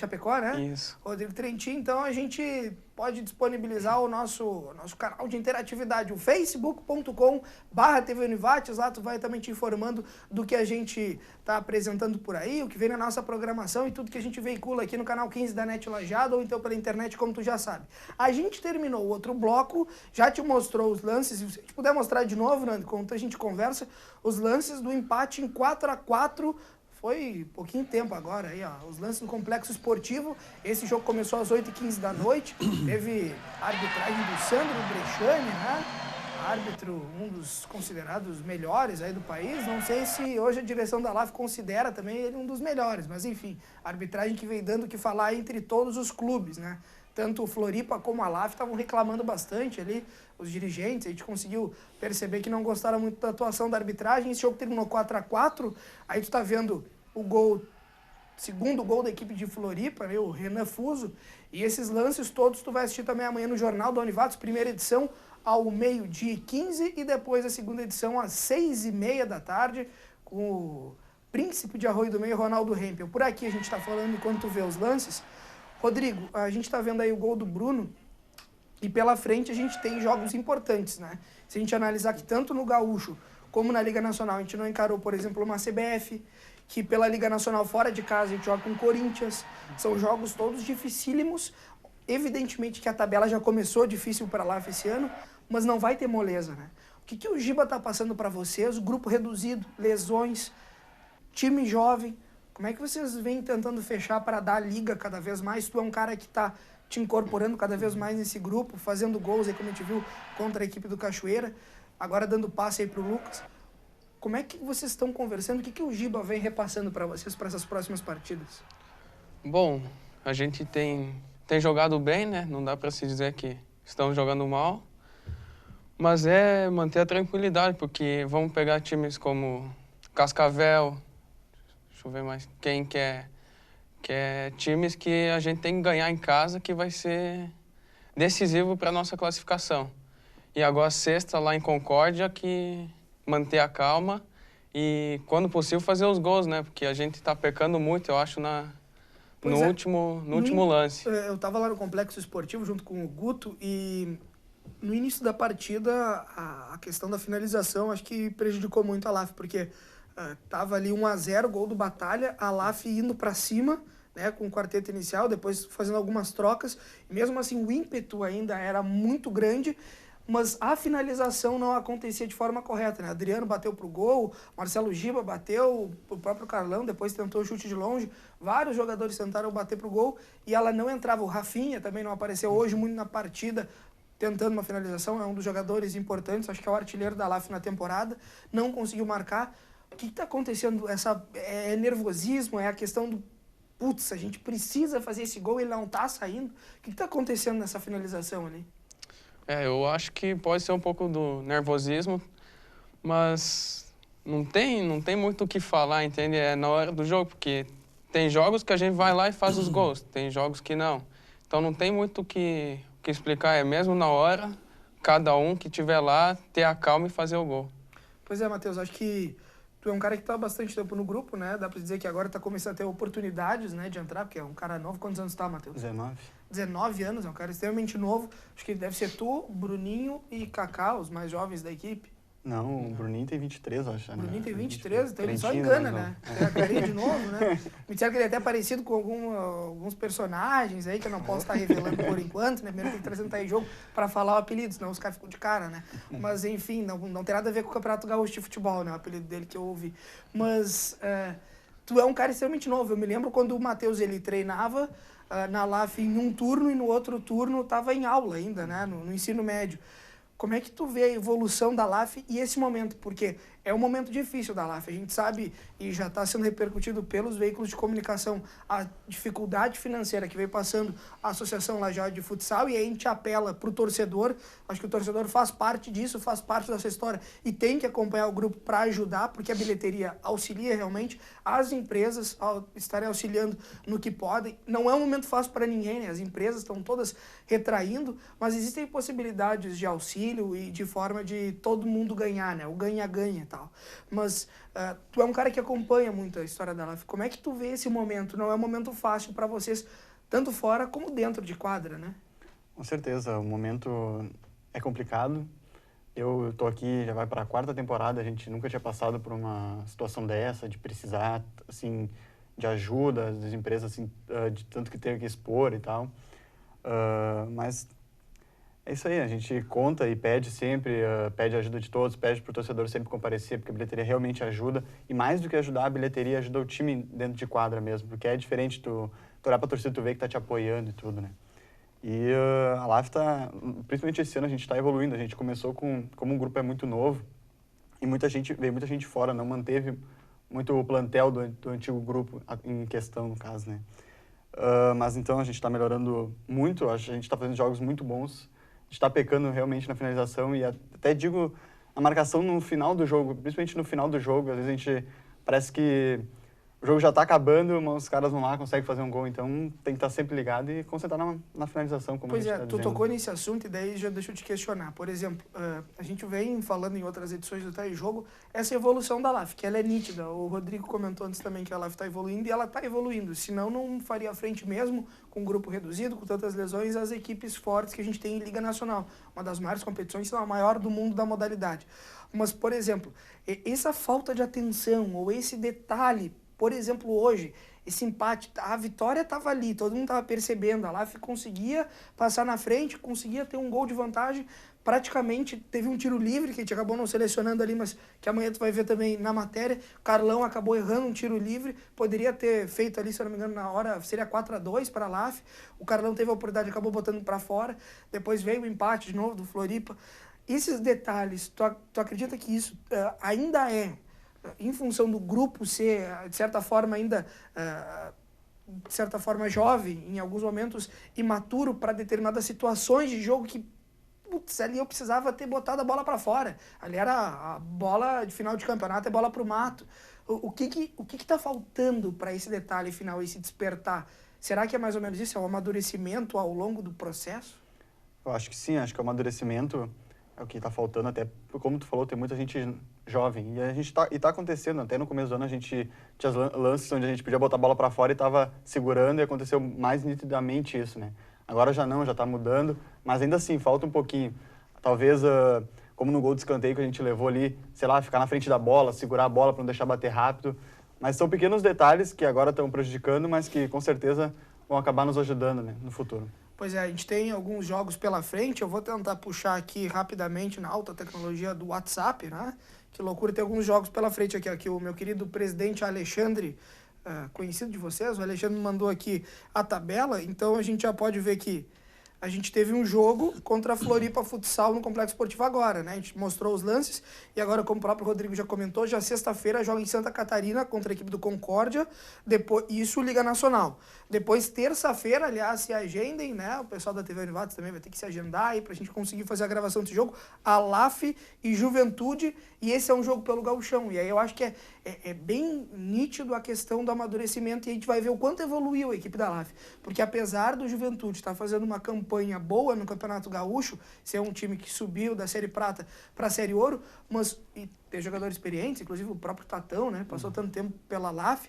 Isso. Rodrigo Trentini. Então a gente pode disponibilizar o nosso canal de interatividade, o facebook.com/TV Univates. Lá tu vai também te informando do que a gente tá apresentando por aí, o que vem na nossa programação e tudo que a gente veicula aqui no canal 15 da NET Lajeado ou então pela internet, como tu já sabe. A gente terminou o outro bloco, já te mostrou os lances, se você puder mostrar de novo, Nando, enquanto a gente conversa, os lances do empate em 4-4. Foi pouquinho tempo agora aí, ó, os lances no Complexo Esportivo. Esse jogo começou às 8h15 da noite, teve a arbitragem do Sandro Brechani, né? Árbitro, um dos considerados melhores aí do país. Não sei se hoje a direção da LAF considera também ele um dos melhores, mas enfim, a arbitragem que vem dando o que falar entre todos os clubes, né? Tanto o Floripa como a LAF estavam reclamando bastante ali, os dirigentes. A gente conseguiu perceber que não gostaram muito da atuação da arbitragem. Esse jogo terminou 4-4. Aí tu tá vendo o gol, segundo gol da equipe de Floripa, né, o Renan Fuso. E esses lances todos tu vai assistir também amanhã no Jornal da Univates, primeira edição ao 12h15 e depois a segunda edição às 6h30 da tarde, com o príncipe de Arroio do Meio, Ronaldo Hempel. Por aqui a gente tá falando enquanto tu vê os lances. Rodrigo, a gente tá vendo aí o gol do Bruno e pela frente a gente tem jogos importantes, né? Se a gente analisar que tanto no Gaúcho como na Liga Nacional a gente não encarou, por exemplo, uma CBF, que pela Liga Nacional fora de casa a gente joga com o Corinthians. São jogos todos dificílimos. Evidentemente que a tabela já começou difícil para lá esse ano, mas não vai ter moleza, né? O que o Giba tá passando para vocês? Grupo reduzido, lesões, time jovem. Como é que vocês vêm tentando fechar para dar a liga cada vez mais? Tu é um cara que tá te incorporando cada vez mais nesse grupo, fazendo gols aí, como a gente viu, contra a equipe do Cachoeira, agora dando passe aí pro Lucas. Como é que vocês estão conversando? O que o Giba vem repassando para vocês para essas próximas partidas? Bom, a gente tem jogado bem, né? Não dá para se dizer que estamos jogando mal, mas é manter a tranquilidade, porque vamos pegar times como Cascavel, deixa eu ver mais, quem quer times que a gente tem que ganhar em casa, que vai ser decisivo para a nossa classificação. E agora sexta lá em Concórdia, que manter a calma e, quando possível, fazer os gols, né? Porque a gente está pecando muito, eu acho, no último lance. Eu estava lá no Complexo Esportivo junto com o Guto e no início da partida a questão da finalização acho que prejudicou muito a LAF, porque tava ali 1-0, gol do Batalha, a LAF indo para cima, né, com o quarteto inicial, depois fazendo algumas trocas, e mesmo assim o ímpeto ainda era muito grande, mas a finalização não acontecia de forma correta, né? Adriano bateu pro gol, Marcelo Giba bateu, o próprio Carlão depois tentou o chute de longe, vários jogadores tentaram bater pro gol e ela não entrava. O Rafinha também não apareceu hoje muito na partida, tentando uma finalização, é um dos jogadores importantes, acho que é o artilheiro da LAF na temporada, não conseguiu marcar. O que está acontecendo? É nervosismo? É a questão do putz, a gente precisa fazer esse gol e ele não está saindo? O que está acontecendo nessa finalização ali? Eu acho que pode ser um pouco do nervosismo, mas não tem muito o que falar, entende? É na hora do jogo, porque tem jogos que a gente vai lá e faz os gols, tem jogos que não. Então não tem muito o que explicar, é mesmo na hora, cada um que estiver lá, ter a calma e fazer o gol. Pois é, Matheus, acho que tu é um cara que está há bastante tempo no grupo, né? Dá para dizer que agora está começando a ter oportunidades, né, de entrar, porque é um cara novo. Quantos anos tá, Matheus? 19. 19 anos, é um cara extremamente novo. Acho que deve ser tu, Bruninho e Kaká, os mais jovens da equipe. Não, o Bruninho tem 23, acho. O Bruninho né? tem 23, então ele só Trentino, engana, mas né? não. Tem a carinha de novo, né? Me disseram que ele é até parecido com alguns personagens aí, que eu não posso estar revelando por enquanto, né? Primeiro tem que trazer em jogo para falar o apelido, senão os caras ficam de cara, né? Mas, enfim, não tem nada a ver com o Campeonato Gaúcho de Futebol, né? O apelido dele que eu ouvi. Mas tu é um cara extremamente novo. Eu me lembro quando o Matheus, ele treinava na LAF em um turno e no outro turno estava em aula ainda, né? No ensino médio. Como é que tu vê a evolução da LAF e esse momento? Porque é um momento difícil da LAF. A gente sabe, e já está sendo repercutido pelos veículos de comunicação, a dificuldade financeira que veio passando a Associação Lajeado de Futsal, e aí a gente apela para o torcedor. Acho que o torcedor faz parte disso, faz parte dessa história e tem que acompanhar o grupo para ajudar, porque a bilheteria auxilia realmente as empresas a estarem auxiliando no que podem. Não é um momento fácil para ninguém, né? As empresas estão todas retraindo, mas existem possibilidades de auxílio e de forma de todo mundo ganhar, né? O ganha-ganha e tal. Mas tu é um cara que acompanha muito a história da LAF. Como é que tu vê esse momento? Não é um momento fácil para vocês, tanto fora como dentro de quadra, né? Com certeza, o momento é complicado. Eu estou aqui, já vai para a 4ª temporada, a gente nunca tinha passado por uma situação dessa, de precisar, assim, de ajuda das empresas, assim, de tanto que tem que expor e tal. Mas é isso aí, a gente conta e pede sempre, pede a ajuda de todos, pede para o torcedor sempre comparecer, porque a bilheteria realmente ajuda. E mais do que ajudar, a bilheteria ajuda o time dentro de quadra mesmo, porque é diferente tu olhar para a torcida e tu ver que tá te apoiando e tudo, né? E a LAF tá, principalmente esse ano, a gente está evoluindo. A gente começou como um grupo é muito novo e veio muita gente fora, não manteve muito o plantel do antigo grupo em questão, no caso, né? Mas então a gente está melhorando muito, a gente está fazendo jogos muito bons. A gente está pecando realmente na finalização e até digo na marcação no final do jogo, principalmente no final do jogo. Às vezes a gente parece que o jogo já está acabando, mas os caras vão lá, conseguem fazer um gol. Então tem que estar sempre ligado e concentrar na finalização, como Pois a gente é, está tu dizendo. tocou nesse assunto e daí já deixa eu te questionar. Por exemplo, a gente vem falando em outras edições do Tá em Jogo, essa evolução da LAF, que ela é nítida. O Rodrigo comentou antes também que a LAF está evoluindo e ela está evoluindo. Senão não faria frente mesmo com um grupo reduzido, com tantas lesões, as equipes fortes que a gente tem em Liga Nacional. Uma das maiores competições, se não a maior do mundo da modalidade. Mas, por exemplo, essa falta de atenção ou esse detalhe, por exemplo, hoje, esse empate, a vitória estava ali, todo mundo estava percebendo, a LAF conseguia passar na frente, conseguia ter um gol de vantagem, praticamente teve um tiro livre, que a gente acabou não selecionando ali, mas que amanhã tu vai ver também na matéria, o Carlão acabou errando um tiro livre, poderia ter feito ali, se eu não me engano, na hora, seria 4-2 para a LAF, o Carlão teve a oportunidade, acabou botando para fora, depois veio o empate de novo do Floripa. Esses detalhes, tu acredita que isso ainda é, em função do grupo ser, de certa forma, ainda, de certa forma, jovem, em alguns momentos imaturo para determinadas situações de jogo que, putz, ali eu precisava ter botado a bola para fora. Ali era a bola de final de campeonato, é bola para o mato. O que tá faltando para esse detalhe final, esse despertar? Será que é mais ou menos isso? É um amadurecimento ao longo do processo? Eu acho que sim, acho que o amadurecimento é o que está faltando, até como tu falou, tem muita gente jovem. E a gente tá acontecendo, até no começo do ano a gente tinha lances onde a gente podia botar a bola para fora e estava segurando e aconteceu mais nitidamente isso, né? Agora já não, já está mudando, mas ainda assim, falta um pouquinho. Talvez, como no gol de escanteio que a gente levou ali, sei lá, ficar na frente da bola, segurar a bola para não deixar bater rápido. Mas são pequenos detalhes que agora estão prejudicando, mas que com certeza vão acabar nos ajudando, né, no futuro. Pois é, a gente tem alguns jogos pela frente, eu vou tentar puxar aqui rapidamente na alta tecnologia do WhatsApp, né? Que loucura, tem alguns jogos pela frente aqui. Aqui o meu querido presidente Alexandre, conhecido de vocês, o Alexandre me mandou aqui a tabela, então a gente já pode ver que a gente teve um jogo contra a Floripa Futsal no Complexo Esportivo agora, né? A gente mostrou os lances e agora, como o próprio Rodrigo já comentou, já sexta-feira joga em Santa Catarina contra a equipe do Concórdia, depois, isso Liga Nacional. Depois, terça-feira, aliás, se agendem, né? O pessoal da TV Univates também vai ter que se agendar aí pra gente conseguir fazer a gravação desse jogo. A LAF e Juventude, e esse é um jogo pelo Gauchão. E aí eu acho que é bem nítido a questão do amadurecimento e a gente vai ver o quanto evoluiu a equipe da LAF. Porque apesar do Juventude estar fazendo uma campanha boa no Campeonato Gaúcho, ser um time que subiu da Série Prata para a Série Ouro, mas e ter jogadores experientes, inclusive o próprio Tatão, né? Passou tanto tempo pela LAF.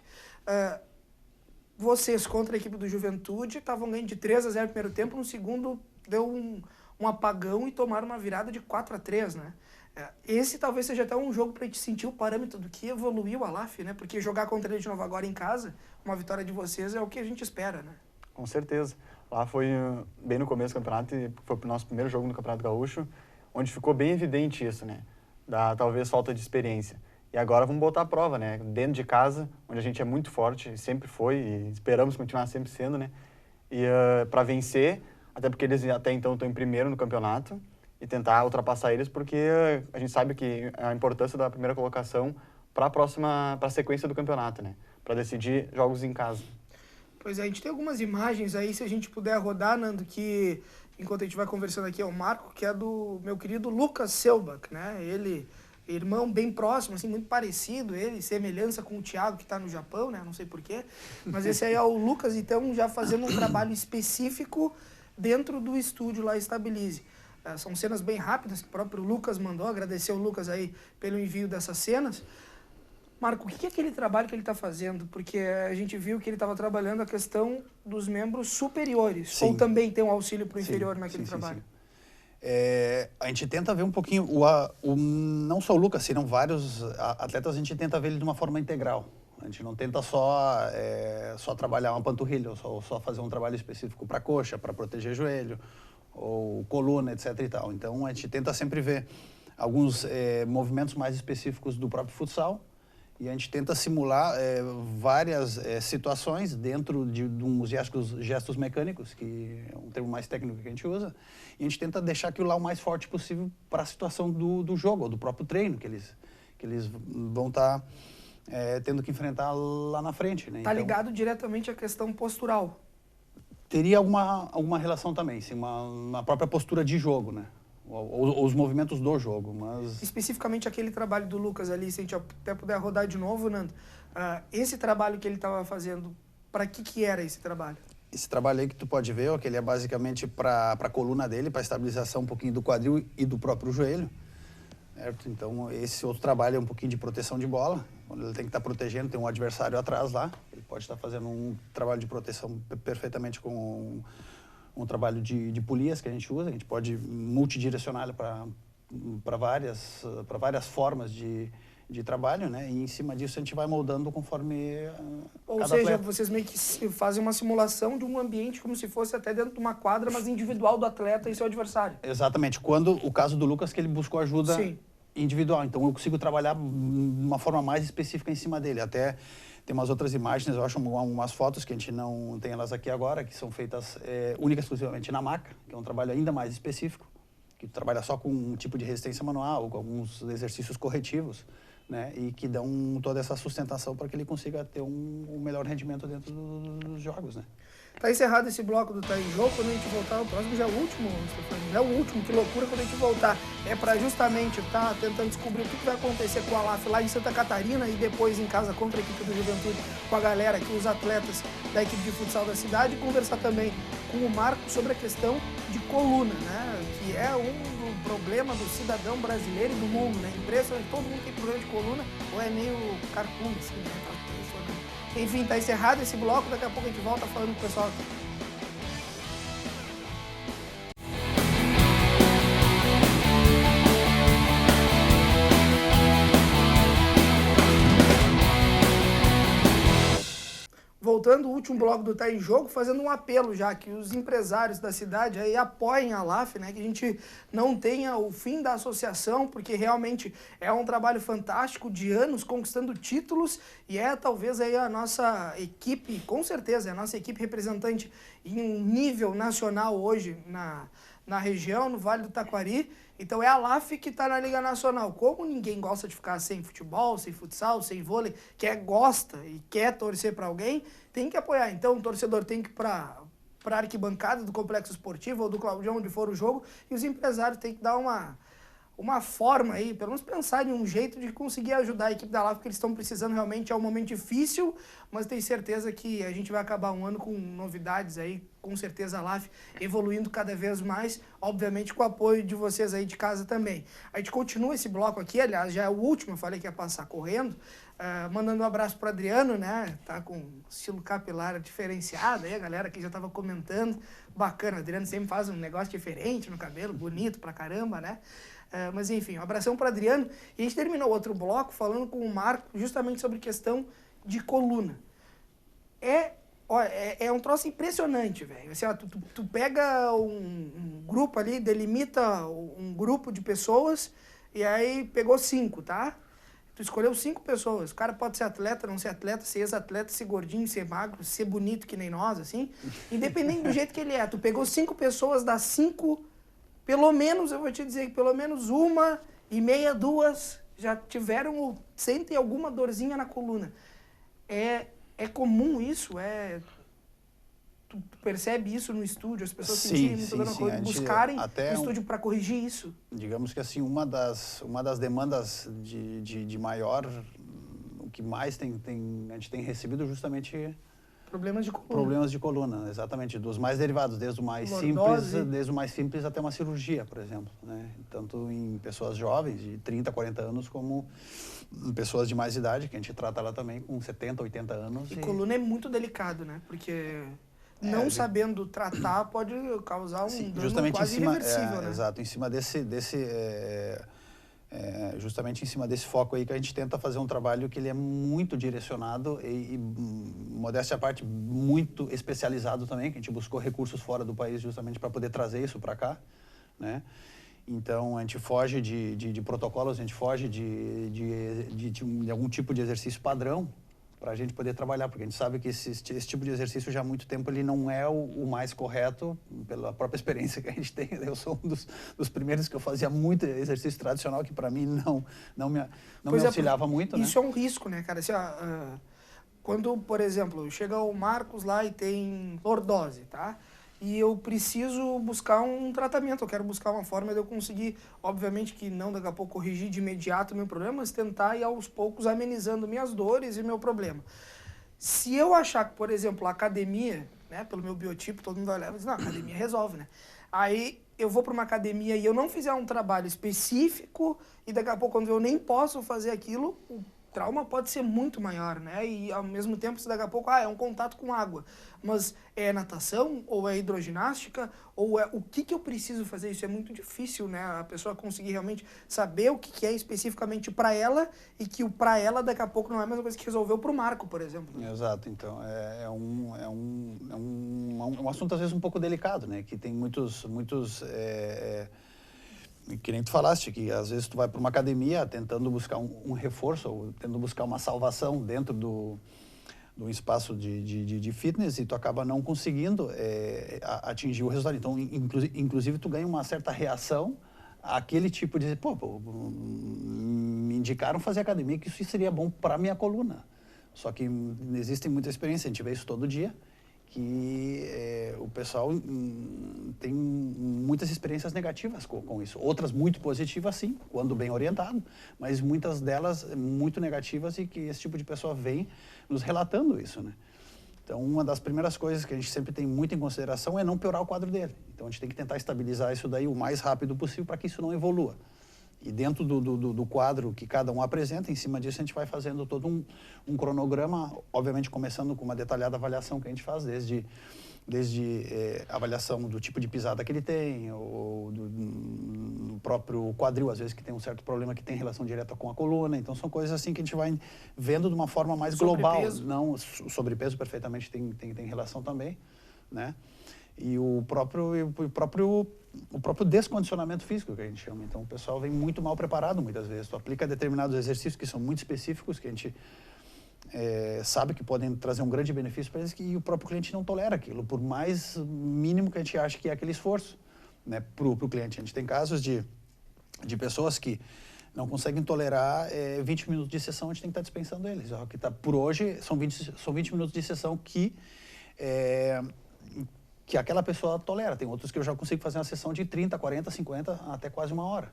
Vocês contra a equipe do Juventude estavam ganhando de 3-0 no primeiro tempo, no segundo deu um apagão e tomaram uma virada de 4-3, né? Esse talvez seja até um jogo para a gente sentir o parâmetro do que evoluiu a LAF, né? Porque jogar contra ele de novo agora em casa, uma vitória de vocês é o que a gente espera, né? Com certeza. Lá foi bem no começo do campeonato e foi o nosso primeiro jogo no Campeonato Gaúcho, onde ficou bem evidente isso, né? Da talvez falta de experiência. E agora vamos botar a prova, né? Dentro de casa, onde a gente é muito forte, sempre foi e esperamos continuar sempre sendo, né? E para vencer, até porque eles até então estão em primeiro no campeonato, e tentar ultrapassar eles, porque a gente sabe que a importância da primeira colocação para a sequência do campeonato, né? Para decidir jogos em casa. Pois é, a gente tem algumas imagens aí, se a gente puder rodar, Nando, que enquanto a gente vai conversando aqui é o Marco, que é do meu querido Lucas Selbach, né? Ele, irmão bem próximo, assim, muito parecido, ele, semelhança com o Thiago, que está no Japão, né? Não sei porquê, mas esse aí é o Lucas, então, já fazendo um trabalho específico dentro do estúdio lá Estabilize. São cenas bem rápidas, que o próprio Lucas mandou, agradecer o Lucas aí pelo envio dessas cenas. Marco, o que é aquele trabalho que ele está fazendo? Porque a gente viu que ele estava trabalhando a questão dos membros superiores, Sim. ou também tem um auxílio para o inferior naquele trabalho? Sim. A gente tenta ver um pouquinho, não só o Lucas, senão vários atletas, a gente tenta ver ele de uma forma integral. A gente não tenta só trabalhar uma panturrilha, ou só fazer um trabalho específico para coxa, para proteger joelho, ou coluna, etc. e tal. Então, a gente tenta sempre ver alguns movimentos mais específicos do próprio futsal e a gente tenta simular várias situações dentro de uns gestos mecânicos, que é um termo mais técnico que a gente usa, e a gente tenta deixar aquilo lá o mais forte possível para a situação do jogo, ou do próprio treino, que eles vão estar tendo que enfrentar lá na frente. Né? Tá ligado diretamente à questão postural. Teria alguma relação também, sim, uma própria postura de jogo, né? Ou os movimentos do jogo, mas... Especificamente aquele trabalho do Lucas ali, se a gente até puder rodar de novo, Nando, esse trabalho que ele estava fazendo, para que era esse trabalho? Esse trabalho aí que tu pode ver, que ele é basicamente para a coluna dele, para estabilização um pouquinho do quadril e do próprio joelho. Certo? Então, esse outro trabalho é um pouquinho de proteção de bola, quando ele tem que estar protegendo, tem um adversário atrás lá, ele pode estar fazendo um trabalho de proteção perfeitamente com um trabalho de polias que a gente usa, a gente pode multidirecionar ele para várias formas de trabalho, né? E em cima disso a gente vai moldando conforme Ou seja, vocês meio que fazem uma simulação de um ambiente como se fosse até dentro de uma quadra, mas individual do atleta e seu adversário. Exatamente. Quando o caso do Lucas, que ele buscou ajuda individual, então eu consigo trabalhar de uma forma mais específica em cima dele. Até tem umas outras imagens, eu acho umas fotos que a gente não tem elas aqui agora, que são feitas única e exclusivamente na maca, que é um trabalho ainda mais específico, que trabalha só com um tipo de resistência manual, com alguns exercícios corretivos, né, e que dão toda essa sustentação para que ele consiga ter um melhor rendimento dentro dos jogos, né. Tá encerrado esse bloco do Tá em Jogo. Quando a gente voltar, o próximo já é o último, Stefano. Já é o último, que loucura quando a gente voltar. É para justamente estar tentando descobrir o que vai acontecer com a LAF lá em Santa Catarina e depois em casa contra a equipe do Juventude, com a galera aqui, os atletas da equipe de futsal da cidade, e conversar também com o Marco sobre a questão de coluna, né? Que é um problema do cidadão brasileiro e do mundo, né? Impressionante, todo mundo tem problema de coluna, ou é meio carcunda, assim, né? Enfim, tá encerrado esse bloco, daqui a pouco a gente volta falando com o pessoal aqui. Voltando, o último bloco do Tá em Jogo, fazendo um apelo já que os empresários da cidade aí apoiem a LAF, né? Que a gente não tenha o fim da associação, porque realmente é um trabalho fantástico de anos conquistando títulos e é talvez aí a nossa equipe, com certeza, é a nossa equipe representante em um nível nacional hoje na região, no Vale do Taquari. Então é a LAF que está na Liga Nacional. Como ninguém gosta de ficar sem futebol, sem futsal, sem vôlei, gosta e quer torcer para alguém, tem que apoiar. Então o torcedor tem que ir para a arquibancada do Complexo Esportivo ou do Claudião, onde for o jogo, e os empresários têm que dar uma forma aí, pelo menos pensar em um jeito de conseguir ajudar a equipe da LAF, porque eles estão precisando realmente. É um momento difícil, mas tenho certeza que a gente vai acabar um ano com novidades aí, com certeza a LAF evoluindo cada vez mais, obviamente com o apoio de vocês aí de casa também. A gente continua esse bloco aqui, aliás, já é o último, eu falei que ia passar correndo, mandando um abraço para Adriano, né, tá com estilo capilar diferenciado aí, a galera que já estava comentando, bacana, Adriano sempre faz um negócio diferente no cabelo, bonito pra caramba, né. Mas enfim, um abração para Adriano. E a gente terminou outro bloco falando com o Marco justamente sobre questão de coluna. É um troço impressionante, velho. Assim, ó, tu pega um grupo ali, delimita um grupo de pessoas e aí pegou 5, tá? Tu escolheu 5 pessoas. O cara pode ser atleta, não ser atleta, ser ex-atleta, ser gordinho, ser magro, ser bonito que nem nós, assim. Independente do jeito que ele é. Tu pegou 5 pessoas, das 5, pelo menos, eu vou te dizer que pelo menos 1,5, 2 já tiveram, sentem alguma dorzinha na coluna. É comum isso? Tu percebe isso no estúdio? As pessoas sentirem muita dor na coluna, buscarem no estúdio para corrigir isso? Digamos que assim, uma das demandas de maior, o que mais a gente tem recebido justamente problemas de coluna. Problemas de coluna, exatamente, dos mais derivados, desde o mais simples até uma cirurgia, por exemplo, né? Tanto em pessoas jovens de 30, 40 anos, como em pessoas de mais idade, que a gente trata lá também com 70, 80 anos. E coluna é muito delicado, né? Porque não sabendo tratar pode causar um dano quase irreversível, né? Exato, em cima justamente em cima desse foco aí que a gente tenta fazer um trabalho que ele é muito direcionado e modéstia à parte, muito especializado também, que a gente buscou recursos fora do país justamente para poder trazer isso para cá, né? Então, a gente foge de protocolos, a gente foge de algum tipo de exercício padrão para a gente poder trabalhar, porque a gente sabe que esse tipo de exercício já há muito tempo ele não é o mais correto, pela própria experiência que a gente tem. Eu sou um dos primeiros que eu fazia muito exercício tradicional, que para mim não me auxiliava muito, né? Isso é um risco, né, cara? Assim, quando, por exemplo, chega o Marcos lá e tem lordose, tá? E eu preciso buscar um tratamento, eu quero buscar uma forma de eu conseguir, obviamente que não daqui a pouco corrigir de imediato o meu problema, mas tentar ir aos poucos amenizando minhas dores e meu problema. Se eu achar que, por exemplo, a academia, né, pelo meu biotipo, todo mundo vai olhar e dizer, não, a academia resolve, né? Aí eu vou para uma academia e eu não fizer um trabalho específico e daqui a pouco, quando eu nem posso fazer aquilo, o trauma pode ser muito maior, né? E ao mesmo tempo, se daqui a pouco, é um contato com água. Mas é natação, ou é hidroginástica, ou é o que eu preciso fazer? Isso é muito difícil, né? A pessoa conseguir realmente saber o que é especificamente para ela e que o para ela daqui a pouco não é a mesma coisa que resolveu para o Marco, por exemplo. Exato. Então, é um assunto às vezes um pouco delicado, né? Que tem muitos que nem tu falaste, que às vezes tu vai para uma academia tentando buscar um reforço, ou tentando buscar uma salvação dentro do espaço de fitness e tu acaba não conseguindo atingir o resultado. Então, inclusive, tu ganha uma certa reação àquele tipo de... me indicaram fazer academia, que isso seria bom para minha coluna. Só que existem muita experiência, a gente vê isso todo dia, que o pessoal tem muitas experiências negativas com isso. Outras muito positivas, sim, quando bem orientado, mas muitas delas muito negativas e que esse tipo de pessoa vem nos relatando isso, né? Então, uma das primeiras coisas que a gente sempre tem muito em consideração é não piorar o quadro dele. Então, a gente tem que tentar estabilizar isso daí o mais rápido possível para que isso não evolua. E dentro do quadro que cada um apresenta, em cima disso a gente vai fazendo todo um cronograma, obviamente começando com uma detalhada avaliação que a gente faz, desde avaliação do tipo de pisada que ele tem, ou do próprio quadril, às vezes que tem um certo problema que tem relação direta com a coluna. Então são coisas assim que a gente vai vendo de uma forma mais global. Não, sobrepeso perfeitamente tem relação também, né? E o próprio descondicionamento físico, que a gente chama. Então, o pessoal vem muito mal preparado, muitas vezes. Tu aplica determinados exercícios que são muito específicos, que a gente sabe que podem trazer um grande benefício para eles, e o próprio cliente não tolera aquilo, por mais mínimo que a gente ache que é aquele esforço, né, para o cliente. A gente tem casos de pessoas que não conseguem tolerar 20 minutos de sessão, a gente tem que estar dispensando eles. Que tá, por hoje, são 20 minutos de sessão que aquela pessoa tolera. Tem outros que eu já consigo fazer uma sessão de 30, 40, 50, até quase 1 hora,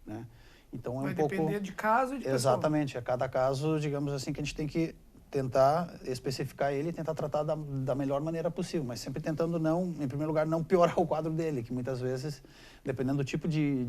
né? Então vai depender de caso e de exatamente, pessoa. A cada caso, digamos assim, que a gente tem que tentar especificar ele e tentar tratar da melhor maneira possível, mas sempre tentando em primeiro lugar, não piorar o quadro dele, que muitas vezes, dependendo do tipo de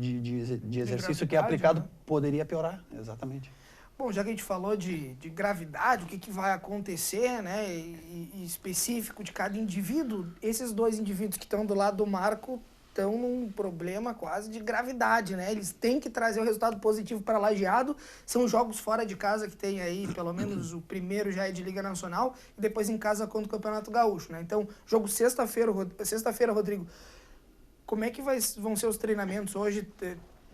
exercício que é aplicado, né, poderia piorar, exatamente. Bom, já que a gente falou de gravidade, o que vai acontecer, né, e específico de cada indivíduo, esses 2 indivíduos que estão do lado do Marco estão num problema quase de gravidade, né? Eles têm que trazer o resultado positivo para Lajeado. São jogos fora de casa que tem aí, pelo menos o primeiro já é de Liga Nacional, e depois em casa contra o Campeonato Gaúcho, né? Então, jogo sexta-feira, Rodrigo, como é que vão ser os treinamentos hoje?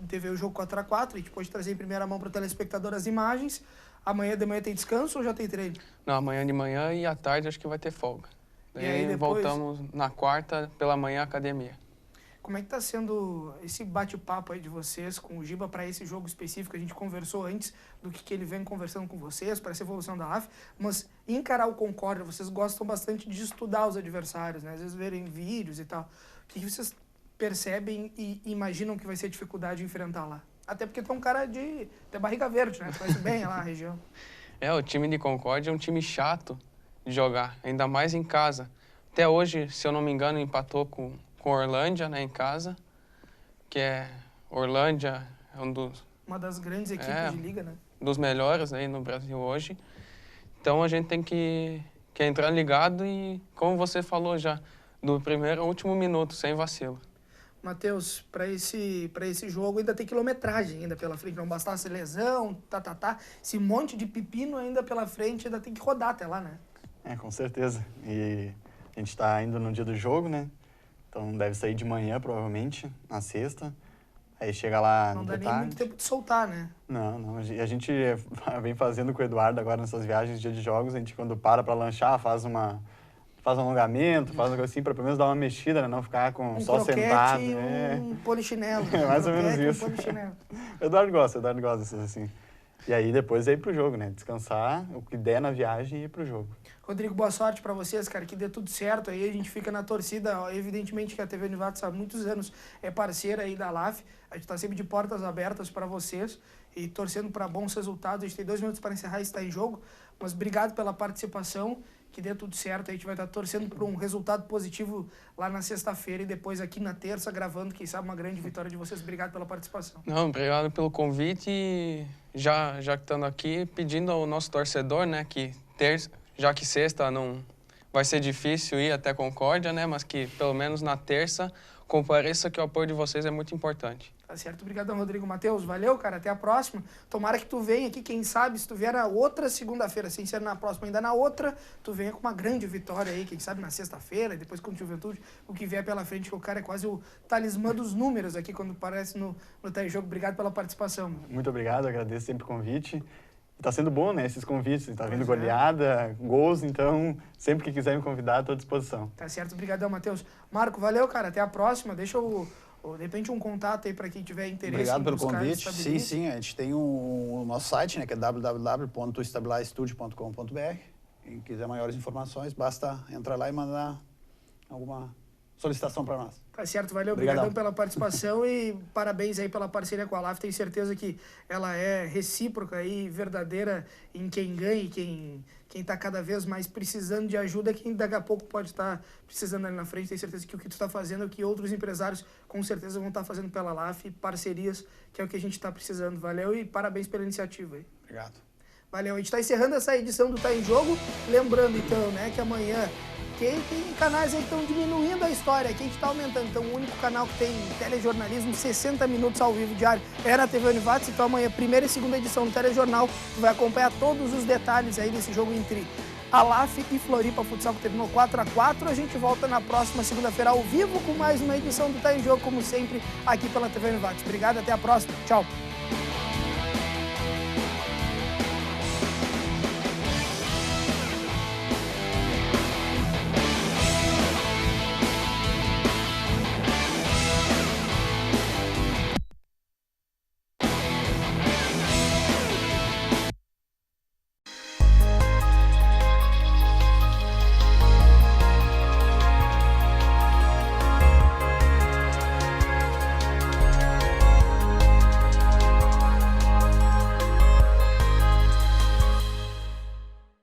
Teve o jogo 4x4, a gente pode trazer em primeira mão para o telespectador as imagens. Amanhã de manhã tem descanso ou já tem treino? Não, amanhã de manhã e à tarde acho que vai ter folga. E aí depois... voltamos na quarta pela manhã à academia. Como é que está sendo esse bate-papo aí de vocês com o Giba para esse jogo específico? A gente conversou antes do que ele vem conversando com vocês, para essa evolução da LAF, mas encarar o Concórdia, vocês gostam bastante de estudar os adversários, né? Às vezes verem vídeos e tal. O que vocês percebem e imaginam que vai ser a dificuldade de enfrentar lá? Até porque tu é um cara de barriga verde, né? Tu conhece bem lá a região. O time de Concórdia é um time chato de jogar, ainda mais em casa. Até hoje, se eu não me engano, empatou com Orlândia, né, em casa, que Orlândia é uma das grandes equipes de liga, né? Dos melhores aí no Brasil hoje. Então a gente tem que entrar ligado e, como você falou já, do primeiro ao último minuto, sem vacilo. Matheus, para esse jogo ainda tem quilometragem ainda pela frente, não bastasse lesão, esse monte de pepino ainda pela frente, ainda tem que rodar até lá, né? Com certeza. E a gente está indo no dia do jogo, né? Então deve sair de manhã, provavelmente, na sexta. Aí chega lá não de dá tarde. Nem muito tempo de soltar, né? Não. A gente vem fazendo com o Eduardo agora nessas viagens, dia de jogos, a gente quando para lanchar, faz um alongamento, faz uma coisa assim, para pelo menos dar uma mexida, né? Não ficar só sentado. E um polichinelo. Mais ou menos isso. Um Eduardo gosta dessas assim. E aí depois é ir pro jogo, né? Descansar, o que der na viagem e ir pro jogo. Rodrigo, boa sorte para vocês, cara, que dê tudo certo aí, a gente fica na torcida, evidentemente que a TV Univates há muitos anos é parceira aí da LAF, a gente tá sempre de portas abertas para vocês e torcendo para bons resultados. A gente tem 2 minutos para encerrar e está em jogo, mas obrigado pela participação, que dê tudo certo, a gente vai estar torcendo por um resultado positivo lá na sexta-feira e depois aqui na terça, gravando, quem sabe, uma grande vitória de vocês. Obrigado pela participação. Não, obrigado pelo convite e já que estando aqui, pedindo ao nosso torcedor, né, que já que sexta não vai ser difícil ir até Concórdia, né, mas que pelo menos na terça compareça, que o apoio de vocês é muito importante. Tá certo, obrigadão, Rodrigo. Matheus, valeu, cara, até a próxima. Tomara que tu venha aqui, quem sabe, se tu vier na outra segunda-feira, sem ser na próxima, ainda na outra, tu venha com uma grande vitória aí, quem sabe na sexta-feira, depois com o Juventude, o que vier pela frente, que o cara é quase o talismã dos números aqui, quando aparece no Tá em Jogo. Obrigado pela participação. Mano. Muito obrigado, agradeço sempre o convite. Tá sendo bom, né, esses convites, tá vindo goleada, gols, então sempre que quiser me convidar, estou à disposição. Tá certo, obrigadão, Matheus. Marco, valeu, cara, até a próxima, deixa de repente um contato aí para quem tiver interesse. Obrigado pelo convite, sim, a gente tem o nosso site, né, que é www.stabilizestudio.com.br, quem quiser maiores informações, basta entrar lá e mandar alguma solicitação para nós. Tá certo, valeu, obrigadão pela participação e parabéns aí pela parceria com a LAF. Tenho certeza que ela é recíproca e verdadeira em quem ganha e quem está cada vez mais precisando de ajuda, quem daqui a pouco pode estar precisando ali na frente. Tenho certeza que o que tu está fazendo é o que outros empresários com certeza vão estar fazendo pela LAF, parcerias, que é o que a gente está precisando. Valeu e parabéns pela iniciativa aí. Obrigado. Valeu, a gente está encerrando essa edição do Tá em Jogo. Lembrando, então, né, que amanhã tem canais aí que estão diminuindo a história, aqui a gente está aumentando. Então, o único canal que tem telejornalismo, 60 minutos ao vivo diário, é na TV Univates. Então, amanhã, primeira e segunda edição do Telejornal, tu vai acompanhar todos os detalhes aí desse jogo entre a LAF e Floripa Futsal, que terminou 4x4. A gente volta na próxima segunda-feira ao vivo com mais uma edição do Tá em Jogo, como sempre, aqui pela TV Univates. Obrigado, até a próxima. Tchau.